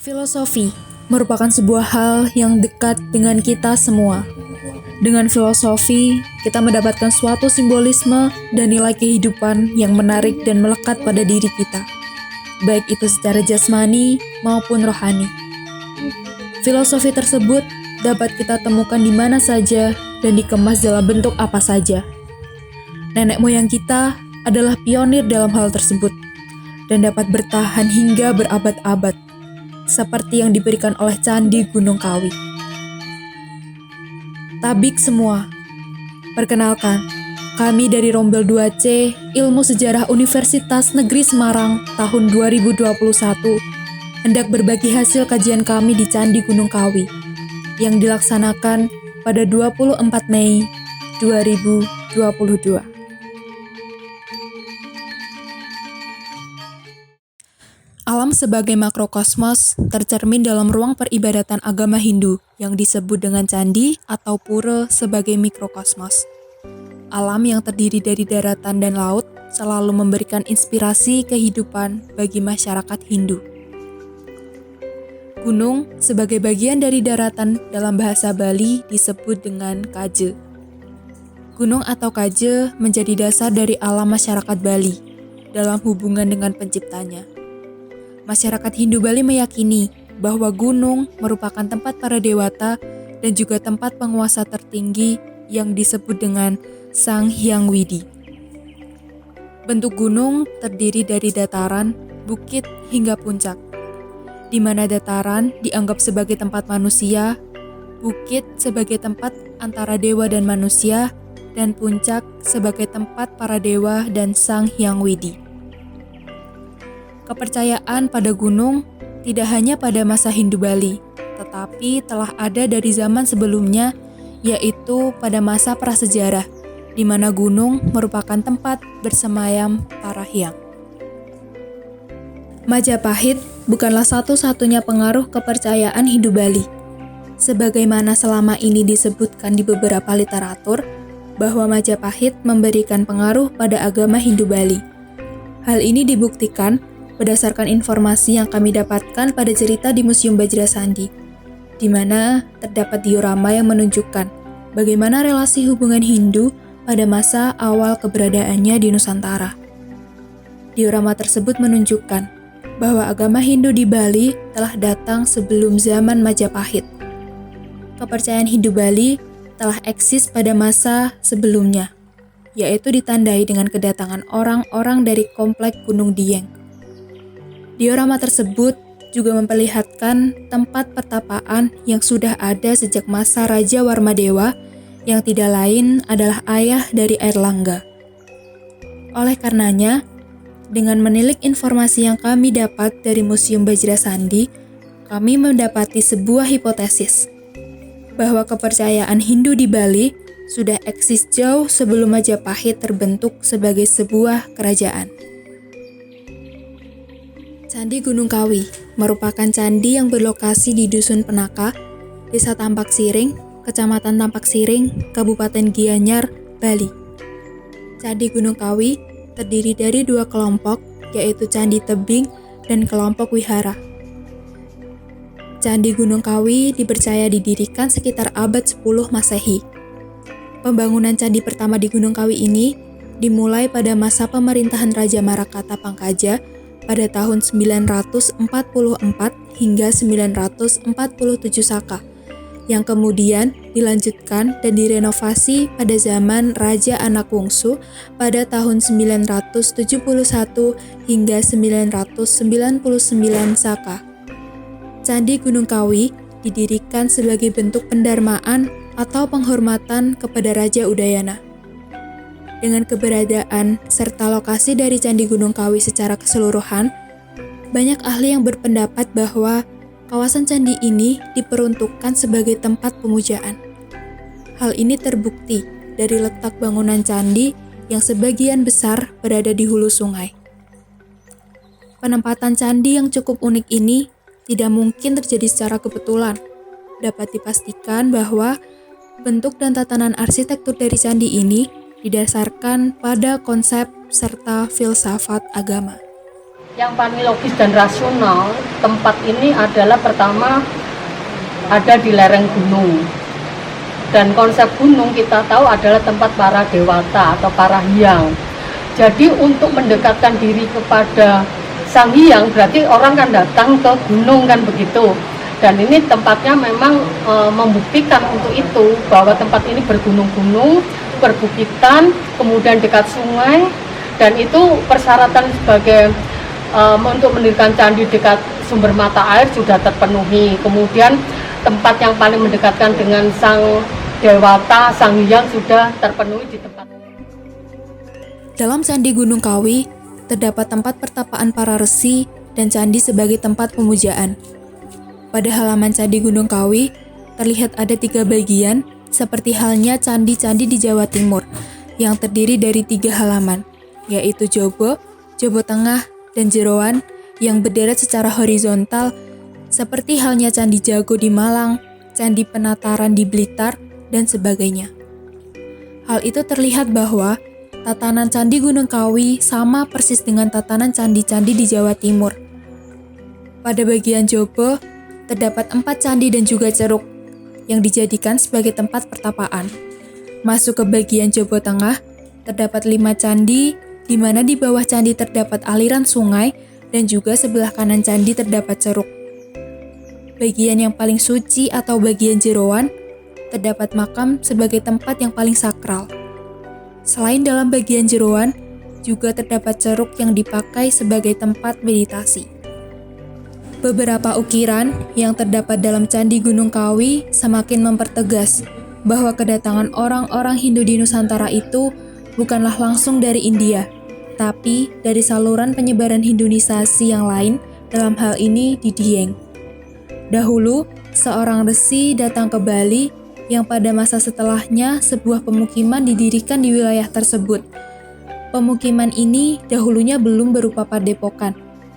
Filosofi merupakan sebuah hal yang dekat dengan kita semua. Dengan filosofi, kita mendapatkan suatu simbolisme dan nilai kehidupan yang menarik dan melekat pada diri kita, baik itu secara jasmani maupun rohani. Filosofi tersebut dapat kita temukan di mana saja dan dikemas dalam bentuk apa saja. Nenek moyang kita adalah pionir dalam hal tersebut dan dapat bertahan hingga berabad-abad, seperti yang diberikan oleh Candi Gunung Kawi. Tabik semua, perkenalkan, kami dari Rombel 2C Ilmu Sejarah Universitas Negeri Semarang tahun 2021 hendak berbagi hasil kajian kami di Candi Gunung Kawi yang dilaksanakan pada 24 Mei 2022. Alam sebagai makrokosmos tercermin dalam ruang peribadatan agama Hindu yang disebut dengan candi atau pura sebagai mikrokosmos. Alam yang terdiri dari daratan dan laut selalu memberikan inspirasi kehidupan bagi masyarakat Hindu. Gunung sebagai bagian dari daratan dalam bahasa Bali disebut dengan kaje. Gunung atau kaje menjadi dasar dari alam masyarakat Bali dalam hubungan dengan penciptanya. Masyarakat Hindu Bali meyakini bahwa gunung merupakan tempat para dewata dan juga tempat penguasa tertinggi yang disebut dengan Sang Hyang Widi. Bentuk gunung terdiri dari dataran, bukit, hingga puncak, di mana dataran dianggap sebagai tempat manusia, bukit sebagai tempat antara dewa dan manusia, dan puncak sebagai tempat para dewa dan Sang Hyang Widi. Kepercayaan pada gunung tidak hanya pada masa Hindu Bali, tetapi telah ada dari zaman sebelumnya, yaitu pada masa prasejarah, di mana gunung merupakan tempat bersemayam para hyang. Majapahit bukanlah satu-satunya pengaruh kepercayaan Hindu Bali. Sebagaimana selama ini disebutkan di beberapa literatur, bahwa Majapahit memberikan pengaruh pada agama Hindu Bali. Hal ini dibuktikan berdasarkan informasi yang kami dapatkan pada cerita di Museum Bajrasandi, di mana terdapat diorama yang menunjukkan bagaimana relasi hubungan Hindu pada masa awal keberadaannya di Nusantara. Diorama tersebut menunjukkan bahwa agama Hindu di Bali telah datang sebelum zaman Majapahit. Kepercayaan Hindu Bali telah eksis pada masa sebelumnya, yaitu ditandai dengan kedatangan orang-orang dari komplek Gunung Dieng. Diorama tersebut juga memperlihatkan tempat pertapaan yang sudah ada sejak masa Raja Warmadewa yang tidak lain adalah ayah dari Airlangga. Oleh karenanya, dengan menilik informasi yang kami dapat dari Museum Bajrasandi, kami mendapati sebuah hipotesis bahwa kepercayaan Hindu di Bali sudah eksis jauh sebelum Majapahit terbentuk sebagai sebuah kerajaan. Candi Gunung Kawi merupakan candi yang berlokasi di Dusun Penaka, Desa Tampak Siring, Kecamatan Tampak Siring, Kabupaten Gianyar, Bali. Candi Gunung Kawi terdiri dari dua kelompok, yaitu Candi Tebing dan kelompok Wihara. Candi Gunung Kawi dipercaya didirikan sekitar abad 10 Masehi. Pembangunan candi pertama di Gunung Kawi ini dimulai pada masa pemerintahan Raja Marakata Pangkaja pada tahun 944 hingga 947 Saka, yang kemudian dilanjutkan dan direnovasi pada zaman Raja Anakungsu pada tahun 971 hingga 999 Saka. Candi Gunung Kawi didirikan sebagai bentuk pendarmaan atau penghormatan kepada Raja Udayana. Dengan keberadaan serta lokasi dari Candi Gunung Kawi secara keseluruhan, banyak ahli yang berpendapat bahwa kawasan candi ini diperuntukkan sebagai tempat pemujaan. Hal ini terbukti dari letak bangunan candi yang sebagian besar berada di hulu sungai. Penempatan candi yang cukup unik ini tidak mungkin terjadi secara kebetulan. Dapat dipastikan bahwa bentuk dan tatanan arsitektur dari candi ini didasarkan pada konsep serta filsafat agama. Yang paling logis dan rasional, tempat ini adalah pertama ada di lereng gunung. Dan konsep gunung kita tahu adalah tempat para dewata atau para hyang. Jadi untuk mendekatkan diri kepada sang hyang berarti orang kan datang ke gunung kan begitu. Dan ini tempatnya memang membuktikan untuk itu bahwa tempat ini bergunung-gunung, perbukitan, kemudian dekat sungai, dan itu persyaratan sebagai untuk mendirikan candi dekat sumber mata air sudah terpenuhi. Kemudian tempat yang paling mendekatkan dengan sang dewata, sang hyang sudah terpenuhi di tempat. Dalam Candi Gunung Kawi, terdapat tempat pertapaan para resi dan candi sebagai tempat pemujaan. Pada halaman Candi Gunung Kawi, terlihat ada 3 bagian, seperti halnya candi-candi di Jawa Timur, yang terdiri dari 3 halaman, yaitu Jobo, Jobo Tengah, dan Jeroan yang berderet secara horizontal, seperti halnya Candi Jago di Malang, Candi Penataran di Blitar, dan sebagainya. Hal itu terlihat bahwa tatanan Candi Gunung Kawi sama persis dengan tatanan candi-candi di Jawa Timur. Pada bagian Jobo, terdapat 4 candi dan juga ceruk yang dijadikan sebagai tempat pertapaan. Masuk ke bagian Jobo Tengah, terdapat 5 candi, di mana di bawah candi terdapat aliran sungai dan juga sebelah kanan candi terdapat ceruk. Bagian yang paling suci atau bagian Jeroan, terdapat makam sebagai tempat yang paling sakral. Selain dalam bagian Jeroan, juga terdapat ceruk yang dipakai sebagai tempat meditasi. Beberapa ukiran yang terdapat dalam Candi Gunung Kawi semakin mempertegas bahwa kedatangan orang-orang Hindu di Nusantara itu bukanlah langsung dari India, tapi dari saluran penyebaran Hinduisasi yang lain, dalam hal ini di Dieng. Dahulu, seorang resi datang ke Bali yang pada masa setelahnya sebuah pemukiman didirikan di wilayah tersebut. Pemukiman ini dahulunya belum berupa padepokan,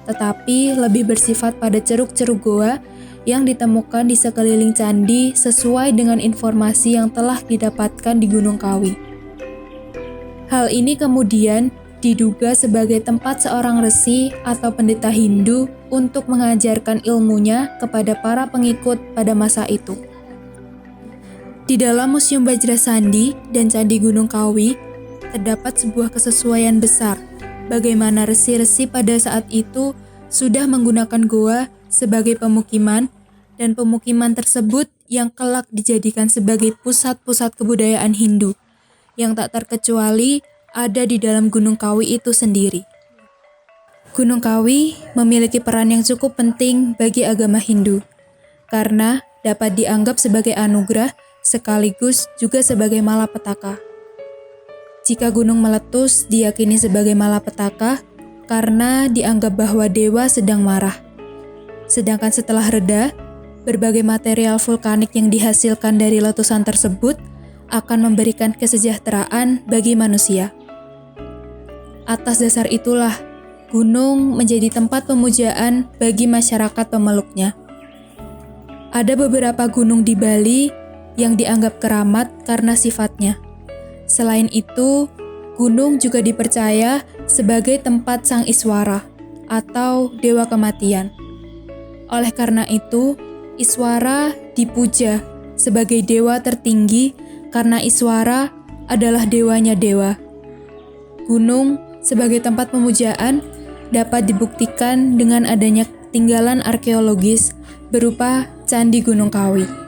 tetapi lebih bersifat pada ceruk-ceruk goa yang ditemukan di sekeliling candi sesuai dengan informasi yang telah didapatkan di Gunung Kawi. Hal ini kemudian diduga sebagai tempat seorang resi atau pendeta Hindu untuk mengajarkan ilmunya kepada para pengikut pada masa itu. Di dalam Museum Bajrasandi dan Candi Gunung Kawi, terdapat sebuah kesesuaian besar bagaimana resi-resi pada saat itu sudah menggunakan goa sebagai pemukiman, dan pemukiman tersebut yang kelak dijadikan sebagai pusat-pusat kebudayaan Hindu, yang tak terkecuali ada di dalam Gunung Kawi itu sendiri. Gunung Kawi memiliki peran yang cukup penting bagi agama Hindu, karena dapat dianggap sebagai anugerah sekaligus juga sebagai malapetaka. Jika gunung meletus diyakini sebagai malapetaka karena dianggap bahwa dewa sedang marah. Sedangkan setelah reda, berbagai material vulkanik yang dihasilkan dari letusan tersebut akan memberikan kesejahteraan bagi manusia. Atas dasar itulah, gunung menjadi tempat pemujaan bagi masyarakat pemeluknya. Ada beberapa gunung di Bali yang dianggap keramat karena sifatnya. Selain itu, gunung juga dipercaya sebagai tempat Sang Iswara atau Dewa Kematian. Oleh karena itu, Iswara dipuja sebagai dewa tertinggi karena Iswara adalah dewanya dewa. Gunung sebagai tempat pemujaan dapat dibuktikan dengan adanya tinggalan arkeologis berupa Candi Gunung Kawi.